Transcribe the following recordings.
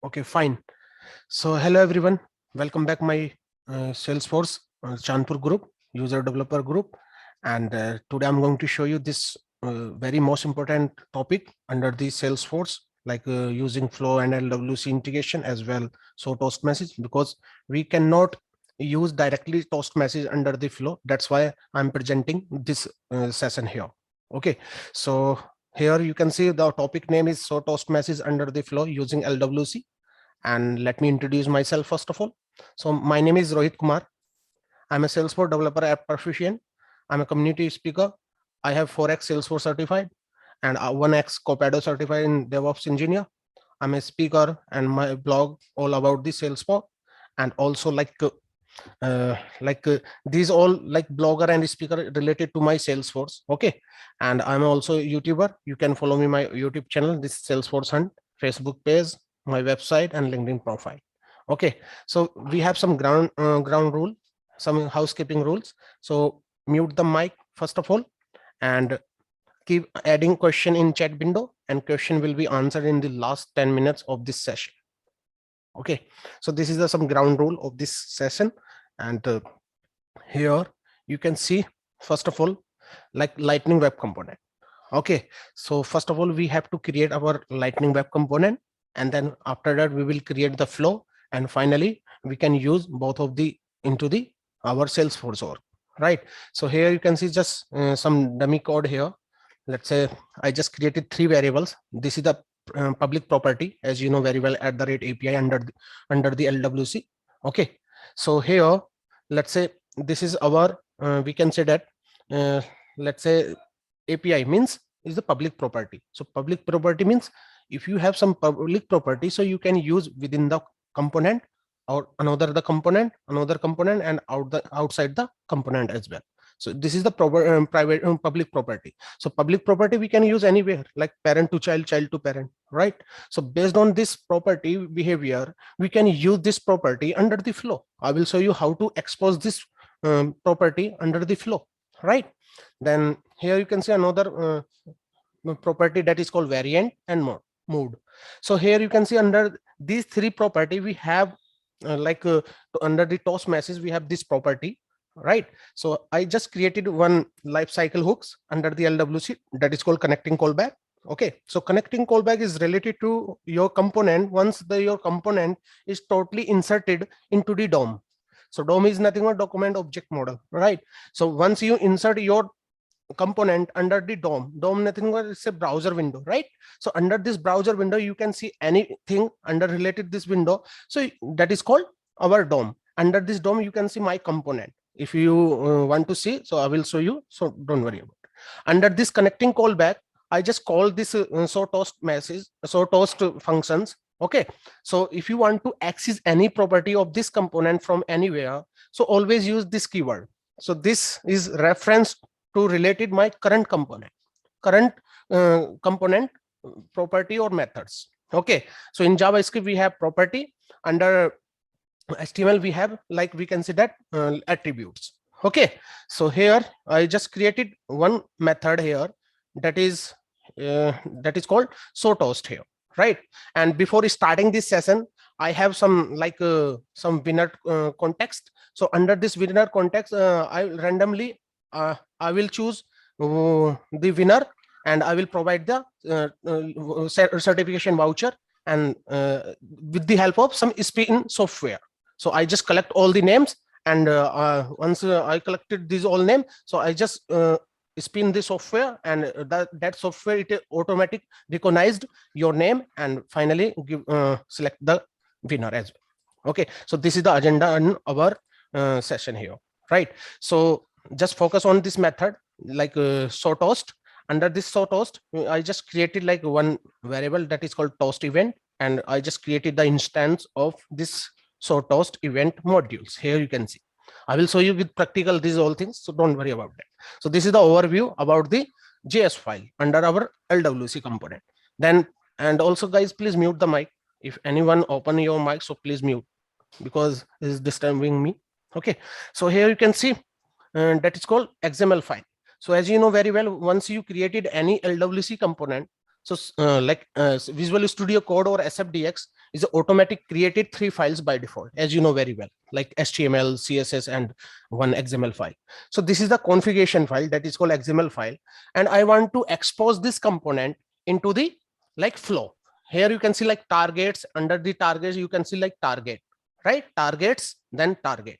Okay, fine. So hello everyone. Welcome back my Salesforce Chanpur group, user developer group. And today I'm going to show you this very most important topic under the Salesforce, like using Flow and LWC integration as well. So Toast message, because we cannot use directly Toast message under the Flow. That's why I'm presenting this session here. Okay, so here you can see the topic name is So Toast message under the Flow using LWC. And let me introduce myself first of all. So my name is Rohit Kumar. I'm a Salesforce developer at Proficient. I'm a community speaker. I have 4x Salesforce certified and 1x Copado certified in DevOps engineer. I'm a speaker and my blog all about the Salesforce, and also these all like blogger and speaker related to my Salesforce. Okay, and I'm also a YouTuber. You can follow me my YouTube channel, this Salesforce Hunt, Facebook page, my website, and LinkedIn profile. Okay, so we have some ground rule, some housekeeping rules. So mute the mic first of all, and keep adding question in chat window, and question will be answered in the last 10 minutes of this session. Okay, so this is some ground rule of this session. And here you can see first of all like lightning web component. Okay, so first of all we have to create our lightning web component, and then after that we will create the flow, and finally we can use both of the into the our Salesforce org, right? So here you can see just some dummy code here. Let's say I just created three variables. This is the public property, as you know very well, at the rate API under the LWC. Okay, so here let's say this is our we can say that let's say API means is the public property. So public property means if you have some public property, so you can use within the component or another component, and outside the component as well. So this is the private public property. So public property we can use anywhere, like parent to child, child to parent, right? So based on this property behavior, we can use this property under the flow. I will show you how to expose this property under the flow, right? Then here you can see another property that is called variant and mood. So here you can see under these three property we have under the toast message we have this property, right? So I just created one life cycle hooks under the LWC that is called connecting callback. Okay, so connecting callback is related to your component once your component is totally inserted into the DOM. So DOM is nothing but document object model, right? So once you insert your component under the DOM nothing but it's a browser window, right? So under this browser window you can see anything under related this window. So that is called our DOM. Under this DOM you can see my component. If you want to see, so I will show you, so don't worry about it. Under this connecting callback, I just call this so toast message, so toast functions. Okay, so if you want to access any property of this component from anywhere, so always use this keyword. So this is reference to related my current component property or methods. Okay, so in JavaScript we have property, under HTML we have, like we can see that attributes. Okay, so here I just created one method here that is called so toast here, right? And before starting this session I have some some winner context. So under this winner context I randomly I will choose the winner, and I will provide the certification voucher, and with the help of some spin software. So I just collect all the names, and once I collected these all names, so I just spin the software, and that software it automatic recognized your name, and finally give select the winner as well. Okay, so this is the agenda in our session here, right? So just focus on this method, like so toast. Under this so toast I just created like one variable that is called toast event, and I just created the instance of this so toast event modules. Here you can see I will show you with practical these all things, so don't worry about that. So this is the overview about the JS file under our LWC component. Then, and also guys, please mute the mic. If anyone open your mic, so please mute, because it is disturbing me. Okay, so here you can see that is called XML file. So as you know very well, once you created any LWC component, so Visual Studio Code or SFDX, is automatic created 3 files by default, as you know very well, like HTML, CSS, and one XML file. So this is the configuration file that is called XML file, and I want to expose this component into the like flow. Here you can see like targets. Under the targets you can see like target, right? Targets, then target.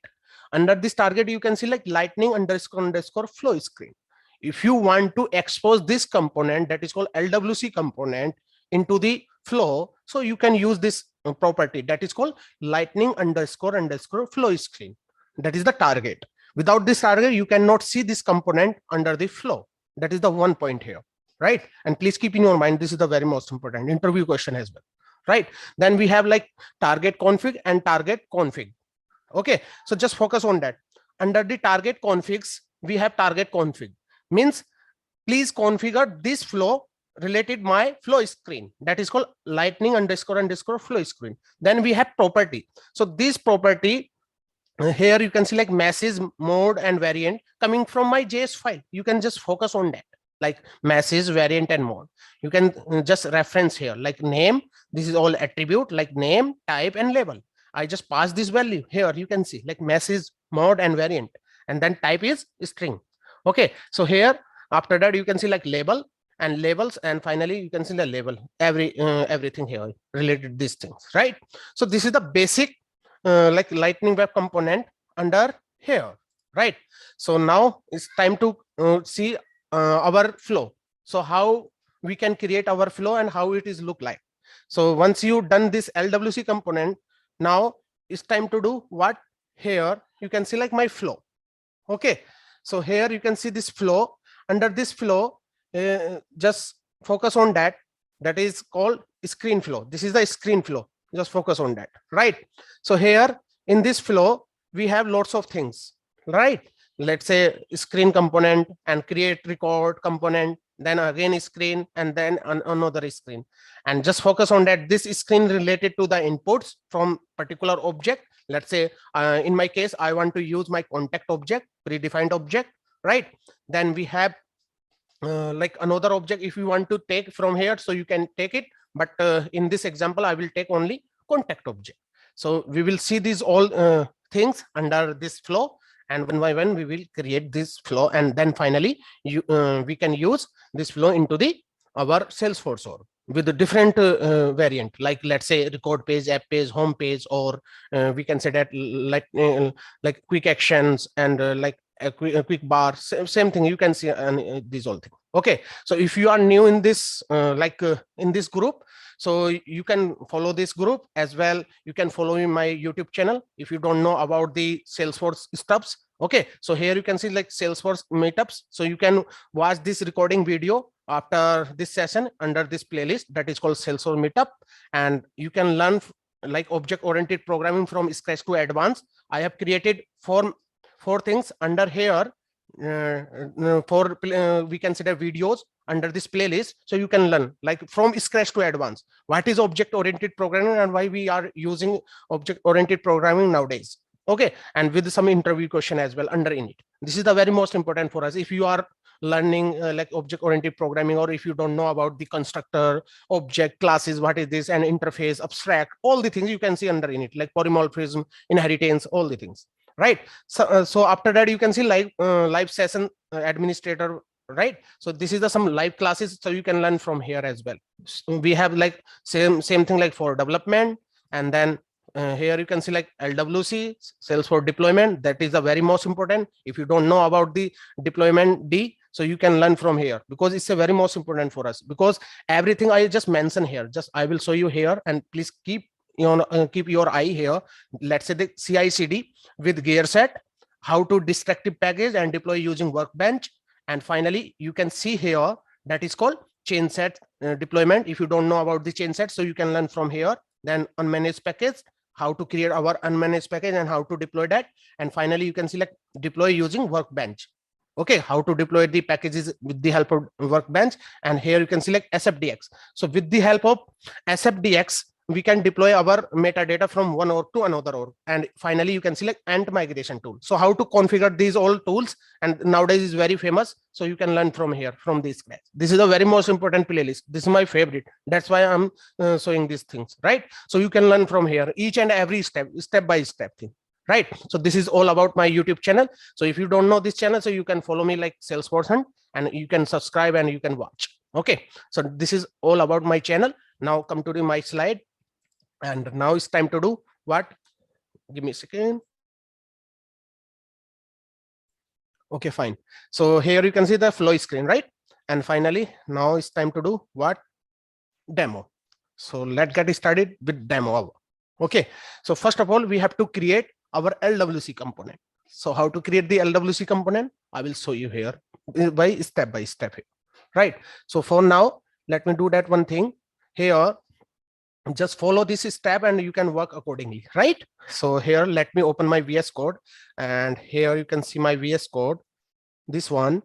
Under this target you can see like lightning underscore underscore flow screen. If you want to expose this component, that is called LWC component, into the flow, so you can use this property that is called lightning underscore underscore flow screen. That is the target. Without this target you cannot see this component under the flow. That is the one point here, right? And please keep in your mind, this is the very most important interview question as well, right? Then we have like target config and target config. Okay, so just focus on that. Under the target configs we have target config, means please configure this flow related my flow screen, that is called lightning underscore underscore flow screen. Then we have property. So this property, here you can see like message, mode, and variant coming from my JS file. You can just focus on that, like message, variant, and mode. You can just reference here like name. This is all attribute like name, type, and label. I just pass this value here. You can see like message, mode, and variant, and then type is string. Okay, so here after that you can see like label and labels, and finally you can see the label, everything here related to these things, right? So this is the basic like lightning web component under here, right? So now it's time to see our flow. So how we can create our flow and how it is look like. So once you done this LWC component, now it's time to do what? Here you can see like my flow. Okay, so here you can see this flow. Under this flow, just focus on that. That is called screen flow. This is the screen flow. Just focus on that, right? So here in this flow we have lots of things, right? Let's say screen component and create record component, then again screen, and then another screen. And just focus on that. This screen related to the inputs from particular object. Let's say in my case I want to use my contact object, predefined object, right? Then we have like another object if you want to take from here, so you can take it, but in this example I will take only contact object. So we will see these all things under this flow, and one by one we will create this flow, and then finally we can use this flow into the our Salesforce org with a different variant, like let's say record page, app page, home page, or we can say that like quick actions and like a quick bar, same thing you can see these all things. Okay, so if you are new in this in this group, so you can follow this group as well. You can follow in my YouTube channel if you don't know about the Salesforce stuffs. Okay, so here you can see like Salesforce meetups, so you can watch this recording video after this session under this playlist that is called Salesforce meetup, and you can learn like object oriented programming from scratch to advanced. I have created four things under here for we consider videos under this playlist, so you can learn like from scratch to advanced what is object oriented programming and why we are using object oriented programming nowadays. Okay, and with some interview question as well under in it. This is the very most important for us if you are learning like object oriented programming, or if you don't know about the constructor, object, classes, what is this, and interface, abstract, all the things you can see under in it, like polymorphism, inheritance, all the things, right? So after that you can see live session administrator, right? So this is the some live classes, so you can learn from here as well. So we have like same thing like for development, and then here you can see like LWC, Salesforce deployment. That is the very most important. If you don't know about the deployment D, so you can learn from here, because it's a very most important for us, because everything I just mentioned here, just I will show you here, and please keep your eye here. Let's say the CI/CD with gear set, how to destructive package and deploy using Workbench, and finally you can see here that is called chain set deployment. If you don't know about the chain set, so you can learn from here. Then unmanaged package, how to create our unmanaged package and how to deploy that, and finally you can select deploy using Workbench. Okay, how to deploy the packages with the help of Workbench, and here you can select SFDX. So with the help of SFDX, we can deploy our metadata from one org to another org. And finally, you can select Ant migration tool. So how to configure these all tools, and nowadays is very famous. So you can learn from here, from this scratch. This is the very most important playlist. This is my favorite. That's why I'm showing these things, right? So you can learn from here, each and every step by step thing, right? So this is all about my YouTube channel. So if you don't know this channel, so you can follow me like Salesforce Hunt, and you can subscribe and you can watch. Okay, so this is all about my channel. Now come to my slide, and now it's time to do what? Give me a second. Okay, fine. So here you can see the flow screen, right? And finally, now it's time to do what? Demo. So let's get started with demo. Okay, so first of all, we have to create our LWC component. So how to create the LWC component? I will show you here by step here, right? So for now, let me do that one thing here. Just follow this step and you can work accordingly, right? So here, let me open my VS Code, and here you can see my VS Code, this one.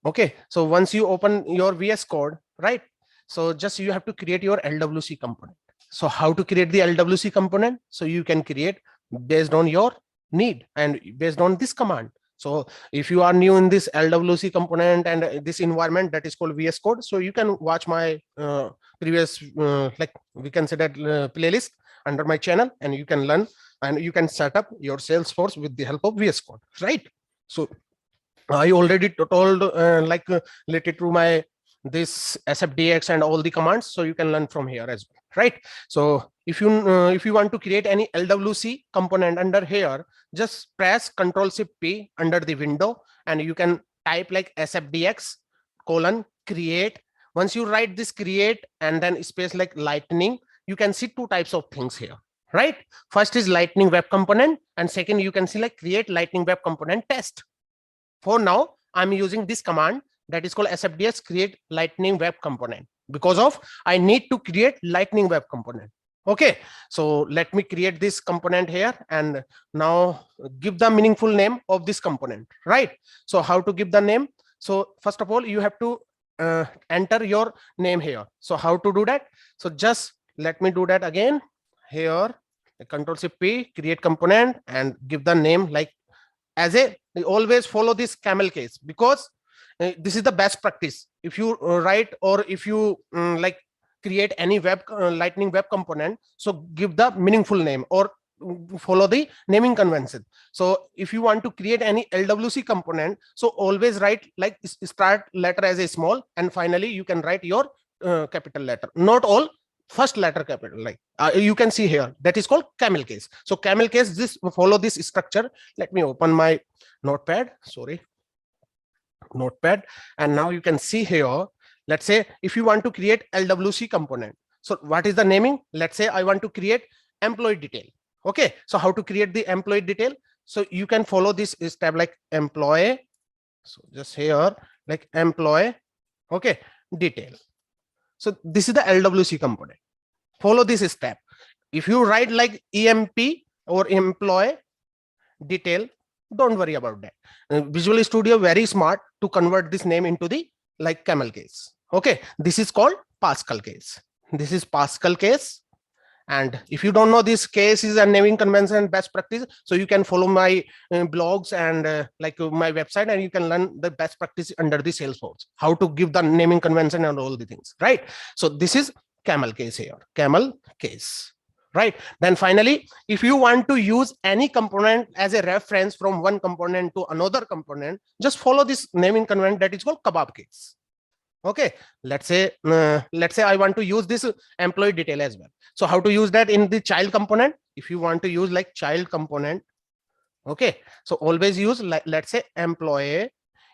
Okay, so once you open your VS Code, right? So just you have to create your LWC component. So how to create the LWC component? So you can create based on your need and based on this command. So if you are new in this LWC component and this environment that is called VS Code, so you can watch my previous, like we can say that playlist under my channel, and you can learn and you can set up your Salesforce with the help of VS Code, right? So I already told related to my this SFDX and all the commands, so you can learn from here as well, right? So if you want to create any LWC component under here, just press Ctrl+P under the window, and you can type like SFDX : create. Once you write this create and then space like lightning, you can see two types of things here, right? First is lightning web component, and second you can see like create lightning web component test. For now, I'm using this command that is called SFDX create lightning web component, because of I need to create lightning web component. Okay, so let me create this component here, and now give the meaningful name of this component, right? So how to give the name? So first of all, you have to enter your name here. So how to do that? So just let me do that again here. Ctrl+P, create component, and give the name like as a, always follow this camel case, because this is the best practice. If you write or if you like create any web lightning web component, so give the meaningful name or follow the naming convention. So if you want to create any LWC component, so always write like start letter as a small, and finally you can write your capital letter, not all, first letter capital, like you can see here, that is called camel case. So camel case, this follow this structure. Let me open my notepad, notepad, and now you can see here, let's say if you want to create LWC component, so what is the naming? Let's say I want to create employee detail. Okay, so how to create the employee detail? So you can follow this step like employee, so just here like employee, okay, detail. So this is the LWC component. Follow this step. If you write like EMP or employee detail, don't worry about that. Visual Studio very smart to convert this name into the like camel case. Okay, this is called Pascal case. This is Pascal case. And if you don't know, this case is a naming convention and best practice, so you can follow my blogs and like my website, and you can learn the best practice under the Salesforce, how to give the naming convention and all the things, right? So this is camel case here, camel case, right? Then finally, if you want to use any component as a reference from one component to another component, just follow this naming convention that is called kebab case. Okay, let's say I want to use this employee detail as well. So how to use that in the child component? If you want to use like child component, okay, so always use like, let's say employee.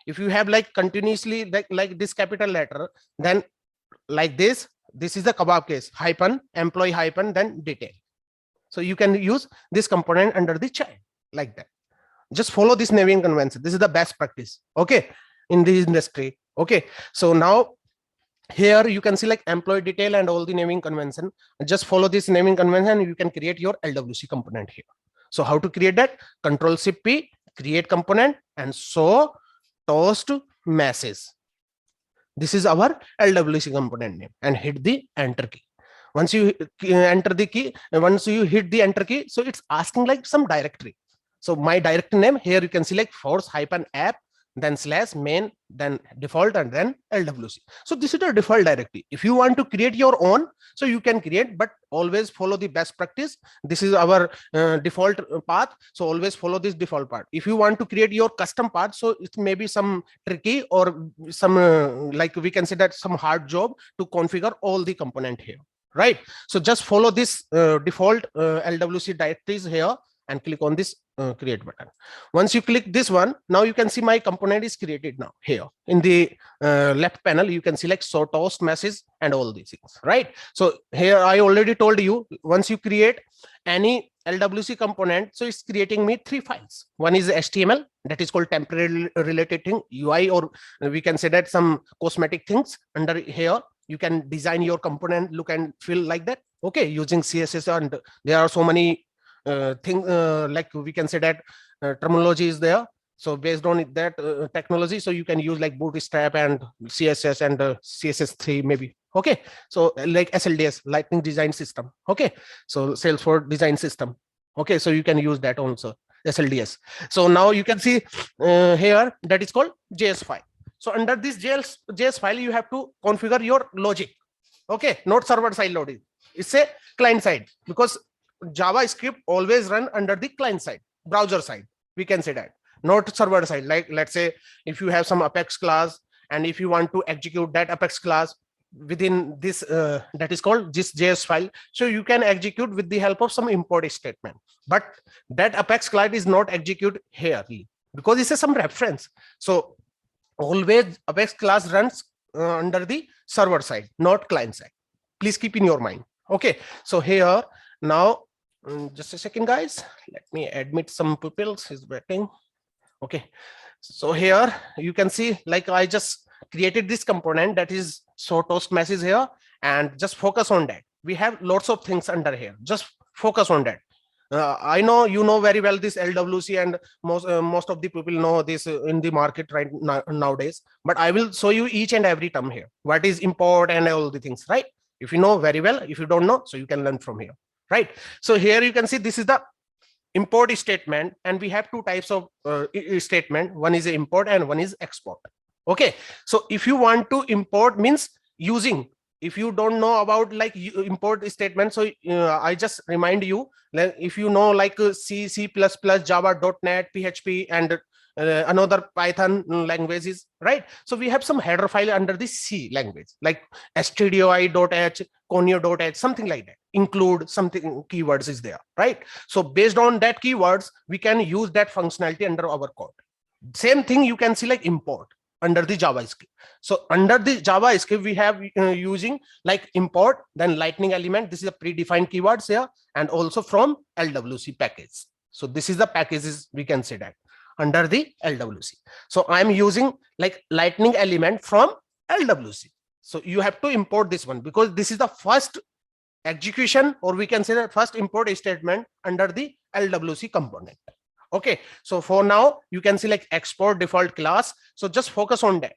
If you have like continuously like this capital letter, then like this is the kebab case, hyphen employee hyphen then detail. So you can use this component under the child like that. Just follow this naming convention. This is the best practice, okay, in this industry. Okay, so now here you can see like employee detail and all the naming convention. Just follow this naming convention, you can create your LWC component here. So how to create that? Ctrl+P, create component, and show toast message. This is our LWC component name, and hit the enter key. Once you enter the key, once you hit the enter key, so it's asking like some directory. So my directory name here, you can select force hyphen app, then slash main, then default, and then LWC. So this is the default directory. If you want to create your own, so you can create, but always follow the best practice. This is our default path, so always follow this default path. If you want to create your custom path, so it may be some tricky or some like we can say that some hard job to configure all the component here, right? So just follow this default LWC directories here and click on this create button. Once you click this one, now you can see my component is created now. Here in the left panel, you can select so toast message and all these things, right? So here I already told you, once you create any LWC component, so it's creating me 3 files. One is HTML, that is called temporary related thing, UI, or we can say that some cosmetic things. Under here you can design your component look and feel like that, okay, using CSS, and there are so many thing like we can say that terminology is there. So based on that technology, so you can use like Bootstrap and CSS and CSS3 maybe, okay. So like SLDS, Lightning Design System, okay. So Salesforce Design System, okay. So you can use that also, SLDS. So now you can see here that is called JS file. So under this JS file, you have to configure your logic, okay, not server side loading. It's a client side, because JavaScript always run under the client side, browser side, we can say that, not server side. Like let's say if you have some Apex class, and if you want to execute that Apex class within this that is called this JS file, so you can execute with the help of some import statement, but that Apex client is not execute here because it's some reference. So always Apex class runs under the server side, not client side. Please keep in your mind, okay. So here now, just a second guys, let me admit some pupils is waiting, okay. So here you can see like I just created this component, that is so toast message here, and just focus on that. We have lots of things under here, just focus on that. I know you know very well this LWC, and most of the people know this in the market right nowadays, but I will show you each and every term here, what is import and all the things, right? If you know very well, if you don't know, so you can learn from here, right? So here you can see this is the import statement, and we have two types of statement. One is import and one is export, okay. So if you want to import, means using, if you don't know about like import statement, so I just remind you, like if you know like C, C++, Java, .NET, PHP, and another Python languages, right? So we have some header file under the C language, like stdoi.h, conio.h, something like that, include something keywords is there, right? So based on that keywords, we can use that functionality under our code. Same thing you can see like import under the JavaScript. So under the JavaScript, we have using like import, then lightning element, this is a predefined keywords here, and also from LWC package. So this is the packages we can say that under the LWC. So I'm using like lightning element from LWC. So you have to import this one, because this is the first execution, or we can say that first import statement under the LWC component. Okay, so for now you can see like export default class, so just focus on that.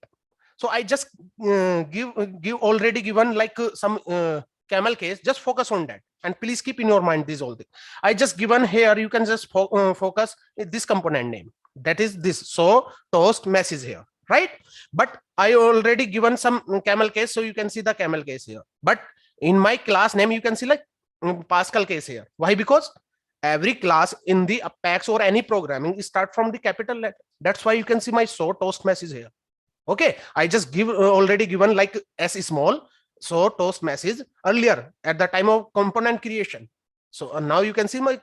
So I just give already given like some camel case, just focus on that, and please keep in your mind this all thing. I just given here, you can just focus this component name, that is this so toast message here, right? But I already given some camel case, so you can see the camel case here, but in my class name you can see like Pascal case here. Why? Because every class in the Apex or any programming start from the capital letter. That's why you can see my so toast message here, okay. I just give already given like S small so toast message earlier at the time of component creation. So now you can see my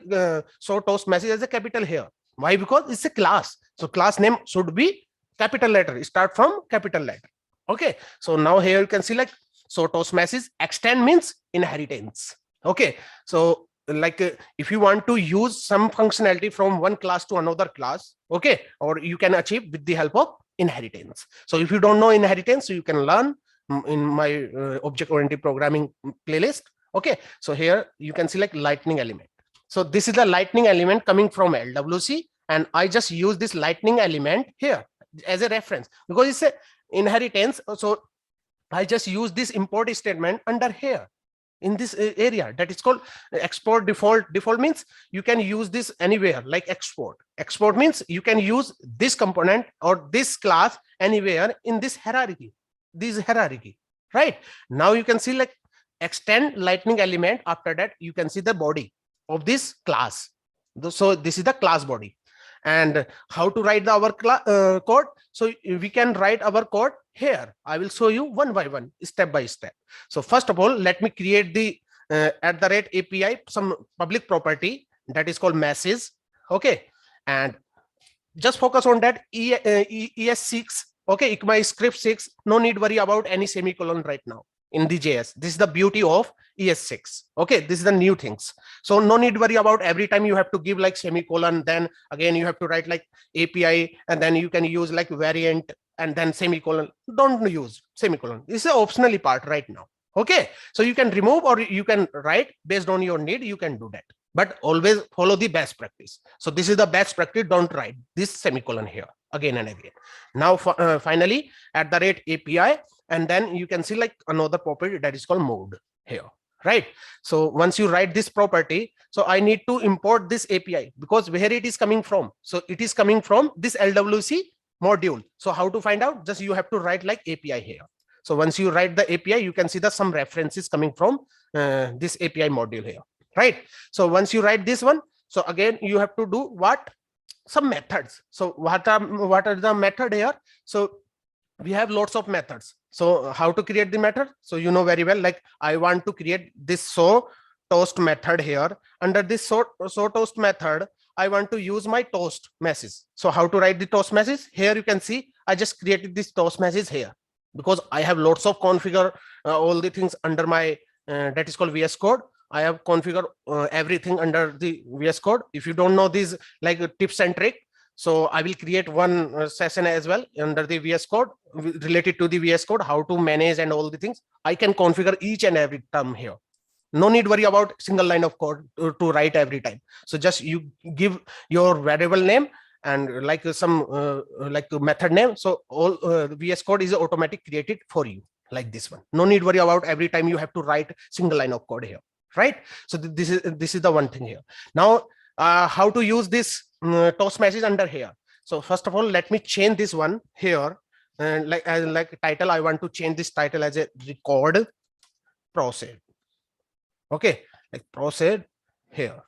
so toast message as a capital here. Why? Because it's a class, so class name should be capital letter, start from capital letter, okay. So now here you can see like so toast message extend means inheritance, okay. So like if you want to use some functionality from one class to another class, okay, or you can achieve with the help of inheritance. So if you don't know inheritance, so you can learn in my object oriented programming playlist, okay. So here you can see like lightning element. So this is the lightning element coming from LWC, and I just use this lightning element here as a reference because it's a inheritance. So I just use this import statement under here in this area that is called export default. Default means you can use this anywhere, like export. Export means you can use this component or this class anywhere in this hierarchy, right? Now you can see like extend lightning element. After that you can see the body of this class. So this is the class body. And how to write our code? So we can write our code here. I will show you one by one, step by step. So first of all, let me create the @API some public property that is called message. Okay, and just focus on that ES6. Okay, ECMAScript 6. No need worry about any semicolon right now in the JS. This is the beauty of ES6. Okay, this is the new things. So no need worry about every time you have to give like semicolon, then again you have to write like API, and then you can use like variant and then semicolon. Don't use semicolon. This is an optional part right now. Okay, so you can remove or you can write based on your need. You can do that, but always follow the best practice. So this is the best practice. Don't write this semicolon here again and again. Now finally @API, and then you can see like another property that is called mode here, right? So once you write this property, so I need to import this API because where it is coming from. So it is coming from this LWC module. So how to find out? Just you have to write like API here. So once you write the API, you can see that some references coming from this API module here, right? So once you write this one, so again you have to do what? Some methods. So what are the method here? So we have lots of methods. So how to create the method? So you know very well, like I want to create this so toast method here. Under this so toast method, I want to use my toast message. So how to write the toast message? Here you can see I just created this toast message here because I have lots of configure all the things under my that is called VS Code. I have configured everything under the VS Code. If you don't know these like tips and trick, so I will create one session as well under the VS Code related to the VS Code, how to manage and all the things. I can configure each and every term here. No need worry about single line of code to write every time. So just you give your variable name and like some like method name. So all VS Code is automatic created for you like this one. No need worry about every time you have to write single line of code here, right? So this is the one thing here. Now how to use this toast message under here? So first of all, let me change this one here, and like title, I want to change this title as a record proceed. Okay, like proceed here.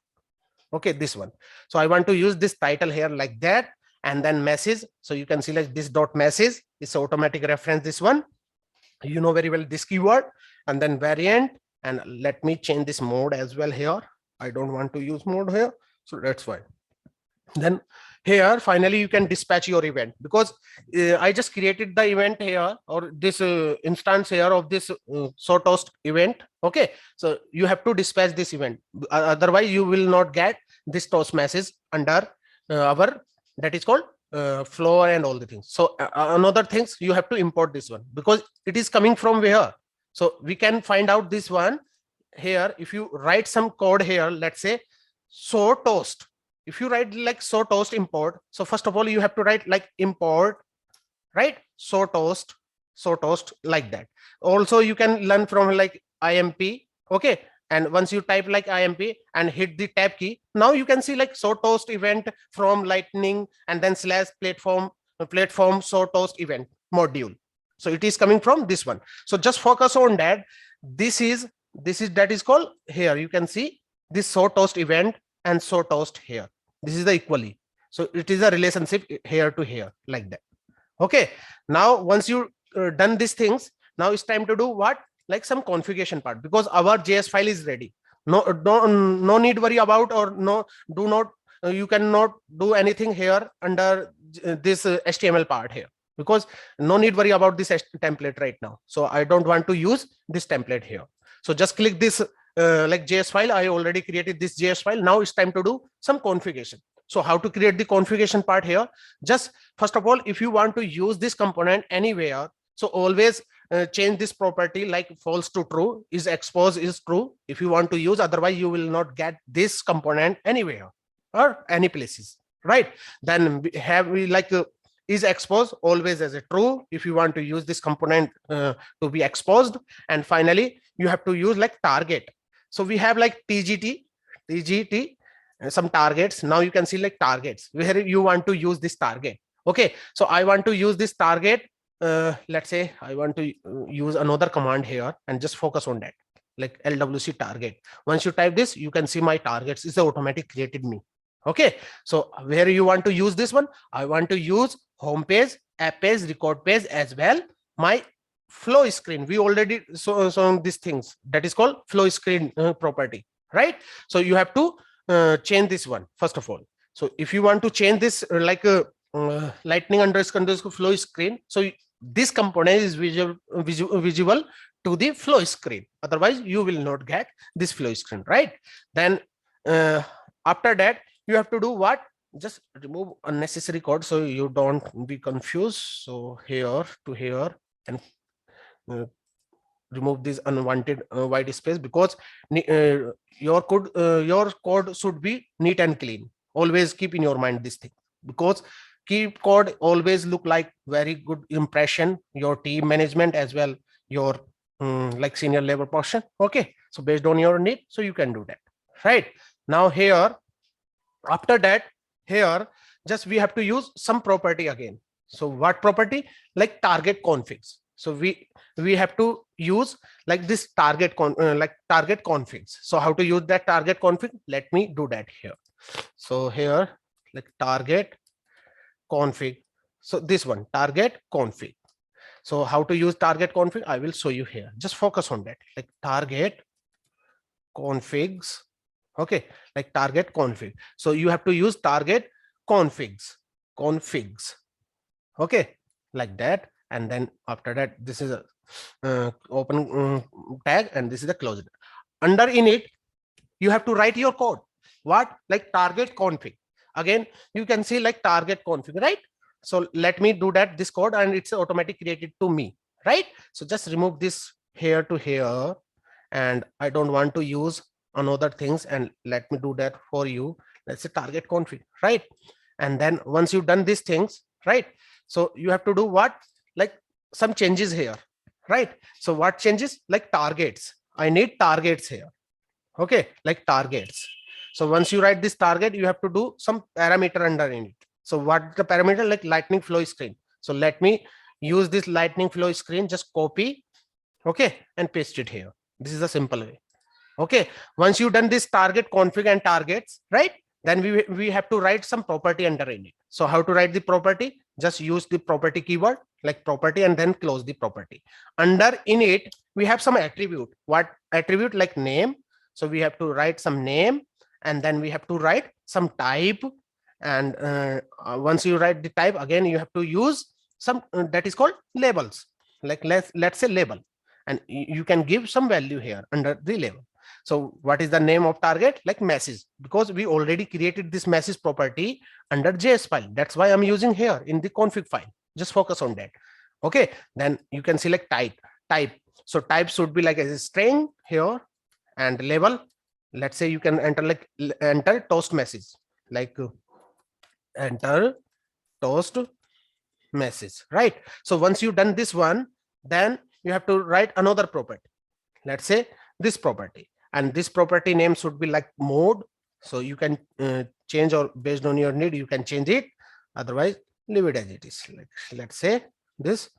Okay, this one. So I want to use this title here like that, and then message. So you can see like this dot message is automatic reference this one. You know very well this keyword, and then variant, and let me change this mode as well here. I don't want to use mode here, so that's why. Then here finally you can dispatch your event, because I just created the event here, or this instance here of this so toast event. Okay, so you have to dispatch this event, otherwise you will not get this toast message under our that is called flow and all the things. So another things, you have to import this one because it is coming from where. So we can find out this one here. If you write some code here, let's say so toast. If you write like so toast import, so first of all you have to write like import, right? So toast like that. Also you can learn from like IMP. Okay, and once you type like IMP and hit the tab key, now you can see like so toast event from lightning and then slash platform so toast event module. So it is coming from this one. So just focus on that. This is that is called here. You can see this so toast event and so toast here. This is the equally. So it is a relationship here to here like that. Okay. Now once you done these things, now it's time to do what? Like some configuration part, because our JS file is ready. No need worry about, or do not you cannot do anything here under this HTML part here, because no need worry about this template right now. So I don't want to use this template here. So just click this like JS file. I already created this JS file. Now it's time to do some configuration. So how to create the configuration part here? Just first of all, if you want to use this component anywhere, so always change this property like false to true, is exposed is true if you want to use, otherwise you will not get this component anywhere or any places, right? Then we like is exposed always as a true if you want to use this component to be exposed. And finally you have to use like target. So we have like TGT, some targets. Now you can see like targets where you want to use this target. Okay, so I want to use this target. Let's say I want to use another command here and just focus on that, like LWC target. Once you type this, you can see my targets is automatic created me. Okay, so where you want to use this one, I want to use home page, app page, record page, as well my flow screen. We already saw these things, that is called flow screen property, right? So you have to change this one first of all. So if you want to change this like lightning underscore flow screen, so this component is visible to the flow screen, otherwise you will not get this flow screen, right? Then after that you have to do what? Just remove unnecessary code so you don't be confused. So here to here, and remove this unwanted white space, because your code should be neat and clean. Always keep in your mind this thing, because keep code always look like very good impression your team management as well, your like senior level person. Okay, so based on your need, so you can do that, right? Now here, after that, here just we have to use some property again. So what property? Like target configs. So we have to use like this target target configs. So how to use that target config? Let me do that here. So here, like target config. So this one, target config. So how to use target config? I will show you here. Just focus on that, like target configs. Okay, like target config. So you have to use target configs. Okay, like that. And then after that, this is a open tag, and this is the closed. Under init, you have to write your code. What? Like target config. Again, you can see like target config, right? So let me do that, this code, and it's automatically created to me, right? So just remove this here to here, and I don't want to use another things, and let me do that for you. Let's say target config, right? And then once you've done these things, right? So you have to do what? Like some changes here, right? So what changes? Like targets. I need targets here. Okay, like targets. So once you write this target, you have to do some parameter under in it. So what the parameter? Like lightning flow screen. So let me use this lightning flow screen, just copy, okay, and paste it here. This is a simple way. Okay, once you've done this target config and targets, right, then we have to write some property under in it. So how to write the property? Just use the property keyword, like property, and then close the property. Under init, we have some attribute. What attribute? Like name. So we have to write some name, and then we have to write some type. And once you write the type, again you have to use some that is called labels. Like let's say label, and you can give some value here under the label. So what is the name of target? Like message, because we already created this message property under JS file. That's why I'm using here in the config file. Just focus on that. Okay, then you can select type. So type should be like a string here, and label. Let's say you can enter toast message, like enter toast message, right? So once you've done this one, then you have to write another property. Let's say this property, and this property name should be like mode. So you can change, or based on your need you can change it, otherwise leave it as it is. Like let's say this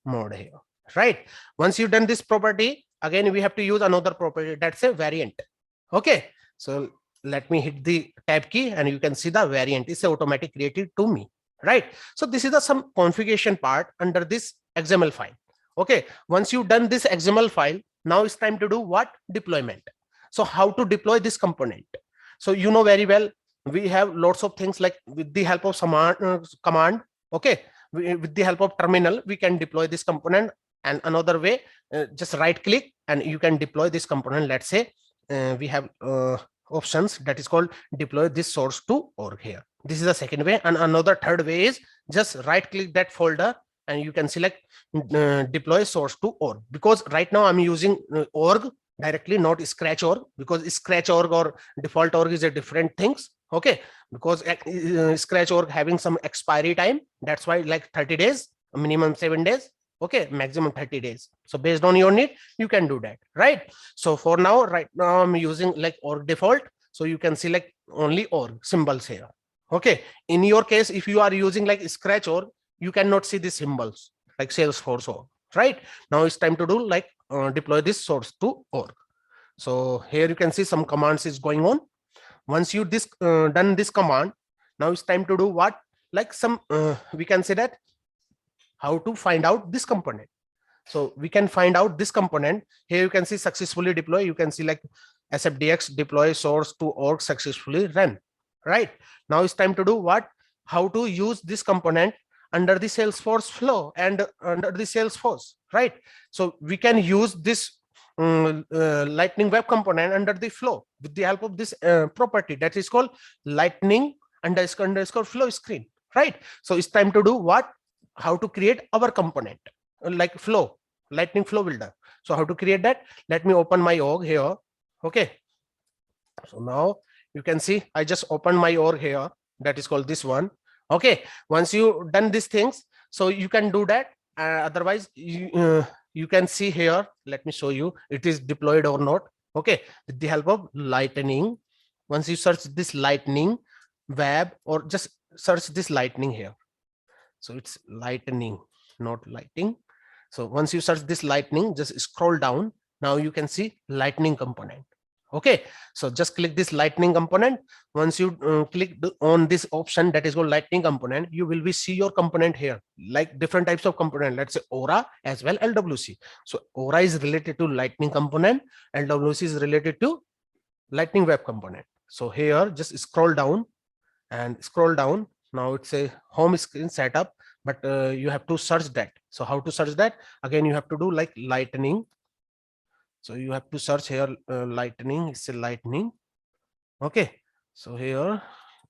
mode here, right? Once you've done this property, again we have to use another property, that's a variant. Okay, so let me hit the tab key, and you can see the variant is automatically created to me, right? So this is the some configuration part under this XML file. Okay, once you've done this XML file, now it's time to do what? Deployment. So how to deploy this component? So you know very well, we have lots of things, like with the help of some command. Okay, with the help of terminal, we can deploy this component. And another way, just right click and you can deploy this component. Let's say we have options that is called deploy this source to org here. This is the second way. And another third way is just right click that folder and you can select deploy source to org, because right now I'm using org directly, not scratch org, because scratch org or default org is a different things. Okay, because scratch org having some expiry time, that's why like 30 days, minimum 7 days. Okay, maximum 30 days. So based on your need, you can do that, right? So for now, right now I'm using like org default. So you can select only org symbols here. Okay, in your case, if you are using like scratch org, you cannot see these symbols like Salesforce org, right? Now it's time to do like deploy this source to org. So here you can see some commands is going on. Once you done this command, now it's time to do what, like some we can say that how to find out this component. So we can find out this component. Here you can see successfully deploy. You can see like sfdx deploy source to org successfully run, right? Now it's time to do what, how to use this component under the Salesforce flow and under the Salesforce, right? So we can use this lightning web component under the flow with the help of this property that is called lightning underscore flow screen, right? So it's time to do what, how to create our component like flow, lightning flow builder. So how to create that? Let me open my org here. Okay, so now you can see I just opened my org here, that is called this one. Okay, once you done these things, so you can do that. Otherwise you can see here, let me show you it is deployed or not. Okay, with the help of lightning, once you search this lightning web or just search this lightning here, so it's lightning, not lighting. So once you search this lightning, just scroll down. Now you can see lightning component. Okay, so just click this lightning component. Once you click on this option that is called lightning component, you will be see your component here, like different types of component. Let's say Aura as well LWC. So Aura is related to lightning component, LWC is related to lightning web component. So here just scroll down and scroll down. Now it's a home screen setup, but you have to search that. So how to search that? Again, you have to do like lightning. So you have to search here lightning. It's a lightning. Okay, so here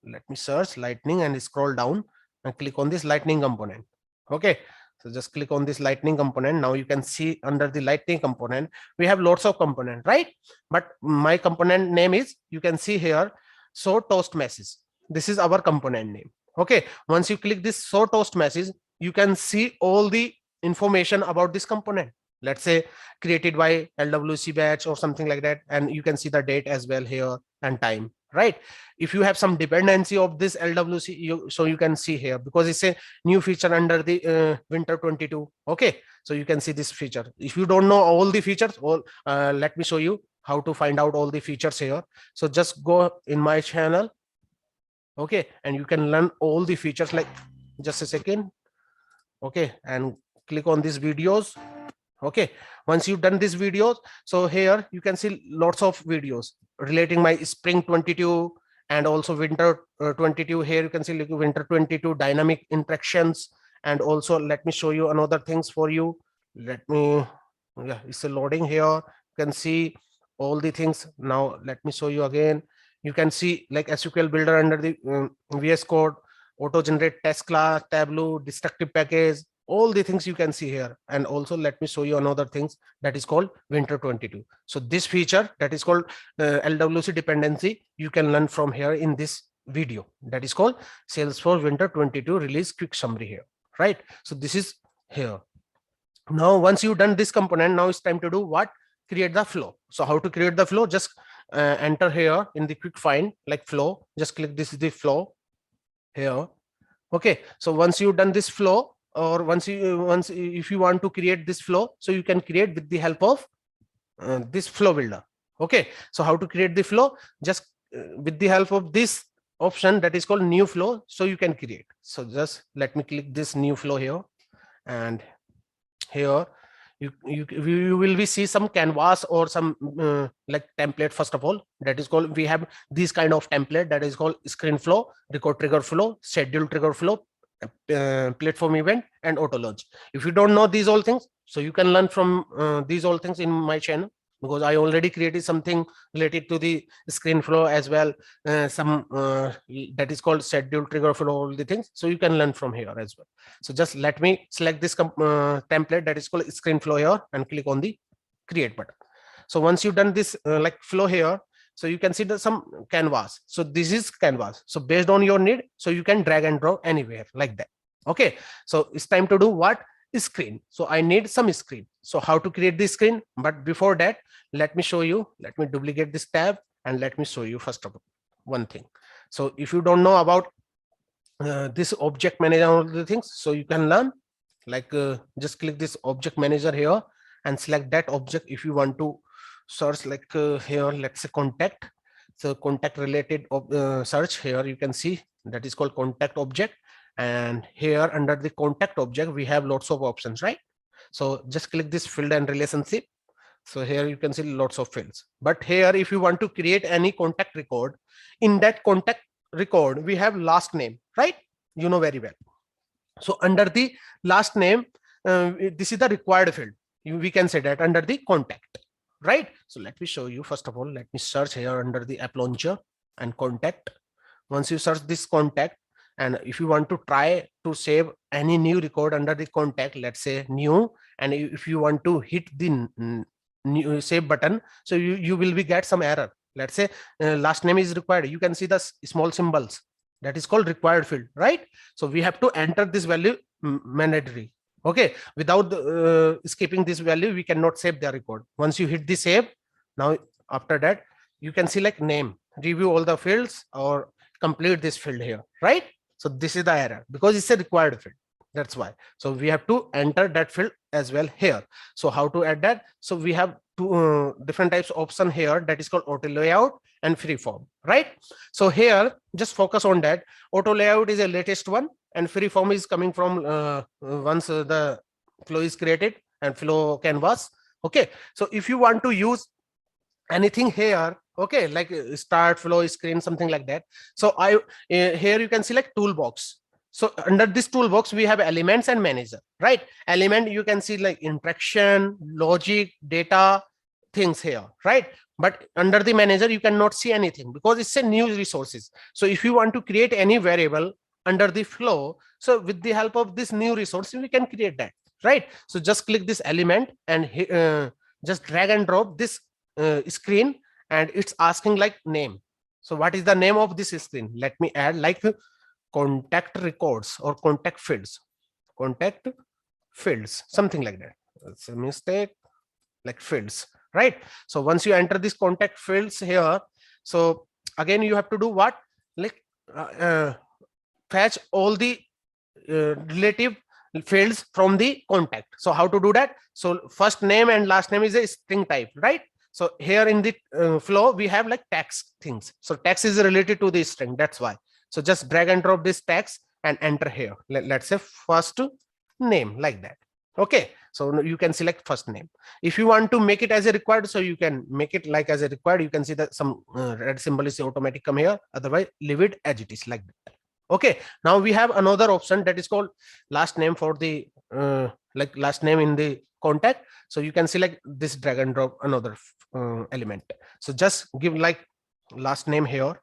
let me search lightning and scroll down and click on this lightning component. Okay, so just click on this lightning component. Now you can see under the lightning component we have lots of component, right? But my component name is, you can see here, so toast message. This is our component name. Okay, once you click this show toast message, you can see all the information about this component. Let's say created by LWC batch or something like that, and you can see the date as well here and time, right? If you have some dependency of this LWC, so you can see here, because it's a new feature under the winter 22. Okay, so you can see this feature. If you don't know all the features, let me show you how to find out all the features here. So just go in my channel. Okay, and you can learn all the features, like just a second. Okay, and click on these videos. Okay, once you've done these videos, so here you can see lots of videos relating my spring 22 and also winter 22. Here you can see like winter 22 dynamic interactions, and also let me show you another things for you. Let me, yeah, it's a loading here. You can see all the things. Now let me show you again. You can see like SQL builder under the VS Code, auto generate test class, Tableau, destructive package, all the things you can see here. And also let me show you another things that is called winter 22. So this feature that is called LWC dependency, you can learn from here in this video, that is called Salesforce winter 22 release quick summary here, right? So this is here. Now once you've done this component, now it's time to do what, create the flow. So how to create the flow? Just enter here in the quick find like flow, just click this is the flow here. Okay, so once you've done this flow, or once if you want to create this flow, so you can create with the help of this flow builder. Okay, so how to create the flow? Just with the help of this option that is called new flow, so you can create. So just let me click this new flow here, and here you will be see some canvas or some like template. First of all, that is called, we have this kind of template that is called screen flow, record trigger flow, schedule trigger flow, platform event, and auto launch. If you don't know these all things, so you can learn from these all things in my channel, because I already created something related to the screen flow as well, some that is called schedule trigger flow, all the things. So you can learn from here as well. So just let me select this template that is called screen flow here, and click on the create button. So once you've done this like flow here, so you can see some canvas. So this is canvas. So based on your need, so you can drag and drop anywhere like that. Okay, so it's time to do what, screen. So I need some screen. So how to create the screen? But before that, let me show you. Let me duplicate this tab and let me show you first of all one thing. So if you don't know about this object manager and all the things, so you can learn, like just click this object manager here and select that object. If you want to search, like here, let's say contact. So contact related search, here you can see that is called contact object. And here under the contact object we have lots of options, right? So just click this field and relationship. So here you can see lots of fields, but here if you want to create any contact record, in that contact record we have last name, right? You know very well. So under the last name, this is the required field. We can say that under the contact, right? So let me show you. First of all, let me search here under the app launcher and contact. Once you search this contact, and if you want to try to save any new record under the contact, let's say new, and if you want to hit the new save button, so you will be get some error. Let's say last name is required. You can see the small symbols, that is called required field, right? So we have to enter this value mandatory. Okay, without skipping this value we cannot save the record. Once you hit the save, now after that you can see like name, review all the fields or complete this field here, right? So this is the error because it's a required field, that's why. So we have to enter that field as well here. So how to add that? So we have two different types of option here, that is called auto layout and free form, right? So here just focus on that. Auto layout is a latest one and free form is coming from once the flow is created and flow canvas. Okay, so if you want to use anything here, okay, like start flow screen, something like that. So I here you can select toolbox. So under this toolbox we have elements and manager, right? Element, you can see like interaction, logic, data, things here, right? But under the manager you cannot see anything because it's a new resources. So if you want to create any variable under the flow, so with the help of this new resource we can create that, right? So just click this element and just drag and drop this screen, and it's asking like name. So what is the name of this screen? Let me add like contact records or contact fields, something like that. It's a mistake, like fields, right? So once you enter this contact fields here, so again you have to do what, like fetch all the relative fields from the contact. So how to do that? So first name and last name is a string type, right? So here in the flow we have like text things. So text is related to the string, that's why. So just drag and drop this text and enter here. Let's say first name, like that. Okay, so you can select first name. If you want to make it as a required, so you can make it like as a required. You can see that some red symbol is automatic come here, otherwise leave it as it is, like that. Okay, now we have another option that is called last name for the like last name in the contact. So you can select this, drag and drop another element. So just give like last name here.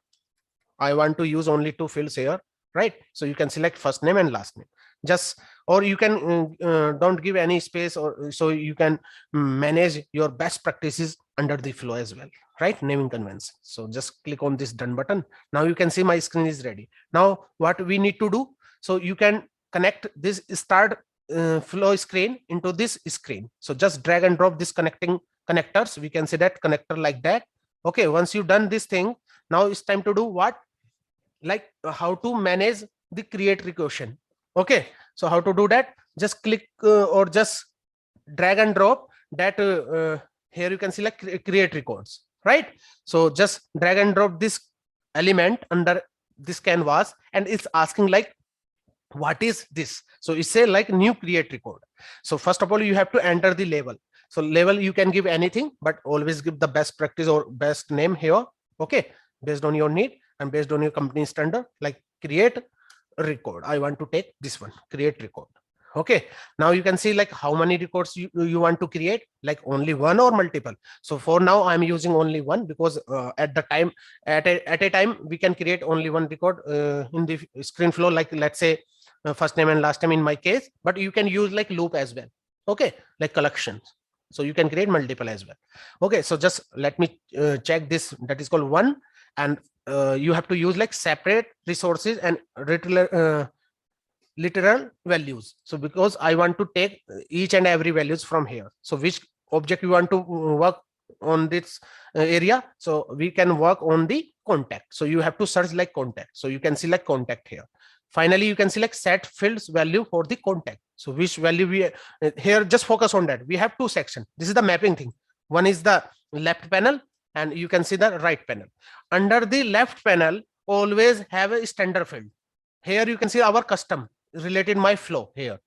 I want to use only two fields here, right? So you can select first name and last name. Just, or you can don't give any space, or so you can manage your best practices under the flow as well, right? Naming convention. So just click on this done button. Now you can see my screen is ready. Now what we need to do, so you can connect this start flow screen into this screen. So just drag and drop this connecting connectors. We can see that connector like that. Okay, once you've done this thing, now it's time to do what, like how to manage the create recursion. Okay, so how to do that? Just click or just drag and drop that here you can select create records, right? So just drag and drop this element under this canvas, and it's asking like what is this? So it's say like new create record. So first of all you have to enter the label. So label you can give anything, but always give the best practice or best name here, okay, based on your need and based on your company standard. Like create record, I want to take this one, create record. Okay, now you can see like how many records you want to create, like only one or multiple. So for now I'm using only one, because at a time we can create only one record in the screen flow, like let's say first name and last name in my case, but you can use like loop as well, okay, like collections. So you can create multiple as well. Okay, so just let me check this, that is called one. And you have to use like separate resources and literal values. So because I want to take each and every values from here, so which object you want to work on this area, so we can work on the contact. So you have to search like contact, so you can select contact here. Finally you can select set fields value for the contact. So which value we here, just focus on that. We have two sections. This is the mapping thing. One is the left panel and you can see the right panel. Under the left panel always have a standard field. Here you can see our custom related my flow here,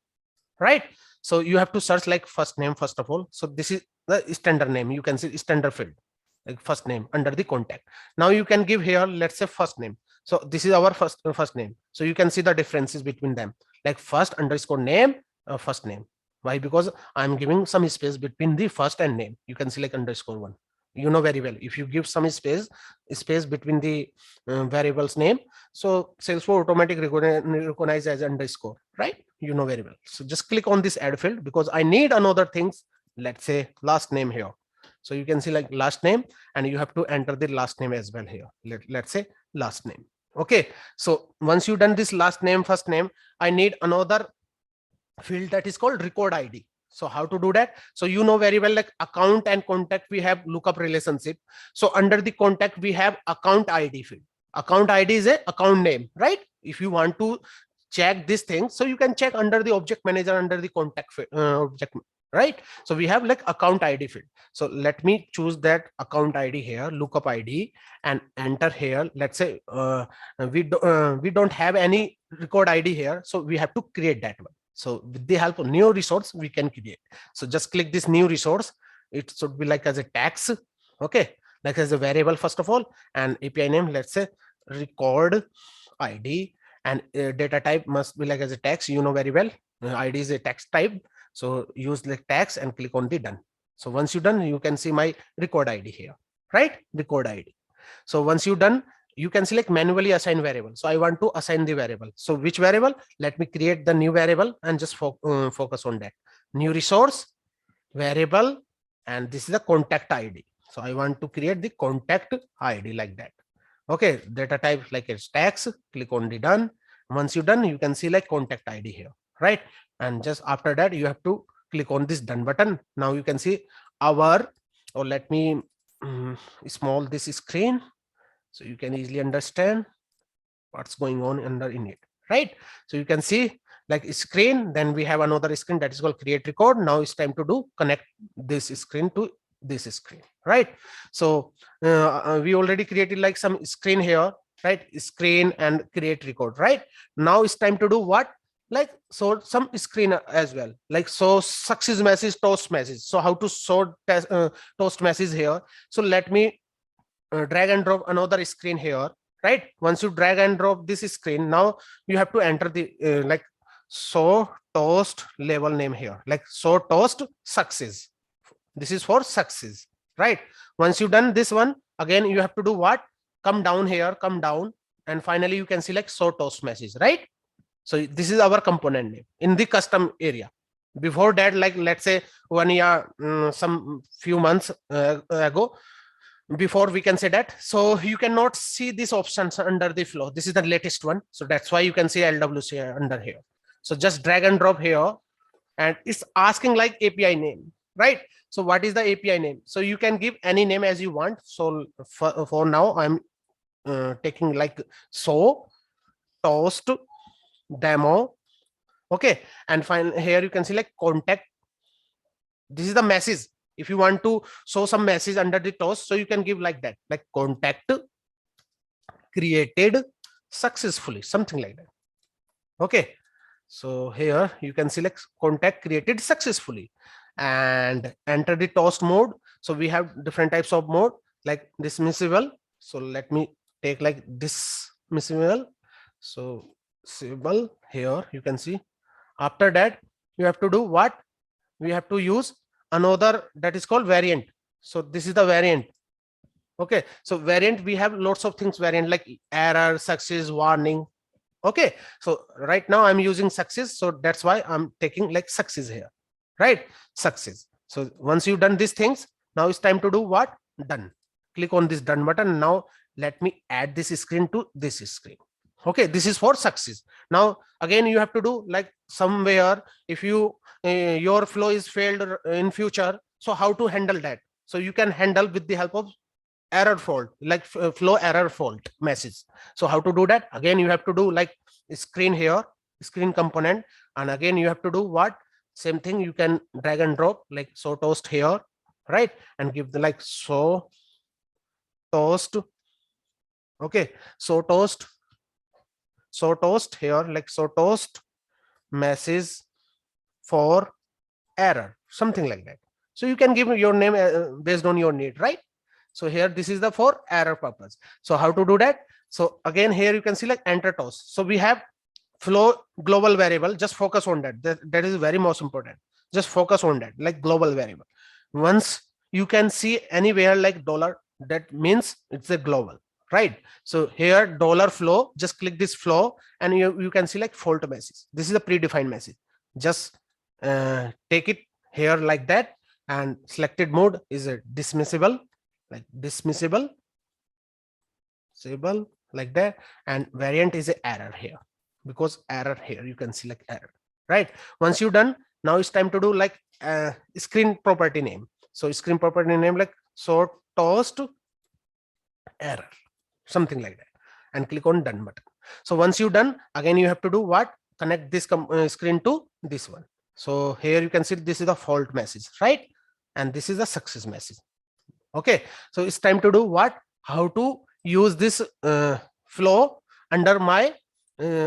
right? So you have to search like first name first of all. So this is the standard name. You can see standard field like first name under the contact. Now you can give here, let's say first name. So this is our first name. So you can see the differences between them, like first underscore name, first name. Why? Because I'm giving some space between the first and name. You can see like underscore one. You know very well, if you give some space between the variables name, so Salesforce automatic recognize as underscore, right? You know very well. So just click on this add field because I need another things. Let's say last name here. So you can see like last name and you have to enter the last name as well here. Let's say last name. Okay. So once you done this last name, first name, I need another field that is called record ID. So how to do that? So you know very well, like account and contact, we have lookup relationship. So under the contact, we have account ID field. Account ID is a account name, right? If you want to check this thing, so you can check under the object manager, under the contact object, right? So we have like account ID field. So let me choose that account ID here, lookup ID, and enter here. Let's say we don't have any record ID here, so we have to create that one. So with the help of new resource, we can create. So just click this new resource. It should be like as a tax. Okay. Like as a variable, first of all, and API name, let's say record ID, and data type must be like as a text. You know very well, ID is a text type. So use the tax and click on the done. So once you're done, you can see my record ID here, right? Record ID. So once you're done, you can select manually assign variable. So I want to assign the variable. So which variable? Let me create the new variable and just focus on that. New resource, variable, and this is the contact ID. So I want to create the contact ID like that. Okay, data type like it's tax, click on the done. Once you're done, you can see like contact ID here, right? And just after that, you have to click on this done button. Now you can see our, or let me small this screen, so you can easily understand what's going on under in it, right? So you can see like screen, then we have another screen that is called create record. Now it's time to do connect this screen to this screen, right? So we already created like some screen here, right? Screen and create record, right? Now it's time to do what? Like so some screen as well, like so success message, toast message. So how to sort toast message here? So let me drag and drop another screen here, right? Once you drag and drop this screen, now you have to enter the like so toast label name here, like so toast success. This is for success, right? Once you've done this one, again you have to do what? Come down here, come down, and finally you can select so toast message, right? So this is our component name in the custom area. Before that, like let's say 1 year, some few months ago, before we can say that, so you cannot see these options under the flow. This is the latest one, so that's why you can see LWC under here. So just drag and drop here, and it's asking like API name, right? So what is the API name? So you can give any name as you want. So for now I'm taking like so toast demo. Okay, and fine, here you can select contact. This is the message. If you want to show some message under the toast, so you can give like that, like contact created successfully, something like that. Okay, so here you can select contact created successfully and enter the toast mode. So we have different types of mode, like dismissible. So let me take like dismissible. So symbol here you can see. After that, you have to do what? We have to use another that is called variant. So this is the variant. Okay, so variant, we have lots of things variant, like error, success, warning. Okay, so right now I'm using success, so that's why I'm taking like success here, right? Success. So once you've done these things, now it's time to do what? Done. Click on this done button. Now let me add this screen to this screen. Okay, this is for success. Now again you have to do like somewhere, if you your flow is failed in future, so how to handle that? So you can handle with the help of error fault, like flow error fault message. So how to do that? Again you have to do like screen here, screen component, and again you have to do what? Same thing, you can drag and drop like so toast here, right? And give the like so toast. Okay, so toast here, like so toast message for error, something like that. So you can give your name based on your need, right? So here this is the for error purpose. So how to do that? So again here you can see like enter toast. So we have flow global variable, just focus on that is very most important. Just focus on that, like global variable. Once you can see anywhere like dollar, that means it's a global, right? So here dollar flow, just click this flow and you can see like fault message. This is a predefined message. Just take it here like that, and selected mode is a dismissible, like dismissible like that, and variant is a error here, because error here you can select error, right? Once you done, now it's time to do like screen property name. So screen property name like so toast error, something like that, and click on done button. So once you done, again you have to do what? Connect this screen to this one. So here you can see this is the fault message, right? And this is the success message. Okay, so it's time to do what? How to use this flow under my